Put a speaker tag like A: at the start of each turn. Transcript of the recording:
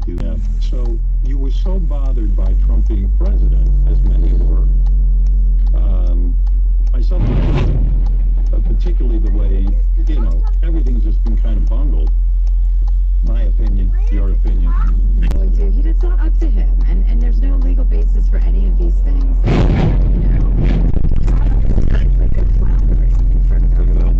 A: do that. So you were so bothered by Trump being president, as many were, myself included, particularly the way, everything's just been kind of bungled. My opinion, your opinion.
B: It's not up to him, and there's no legal basis for any of these things. It's like they're floundering in front of everyone.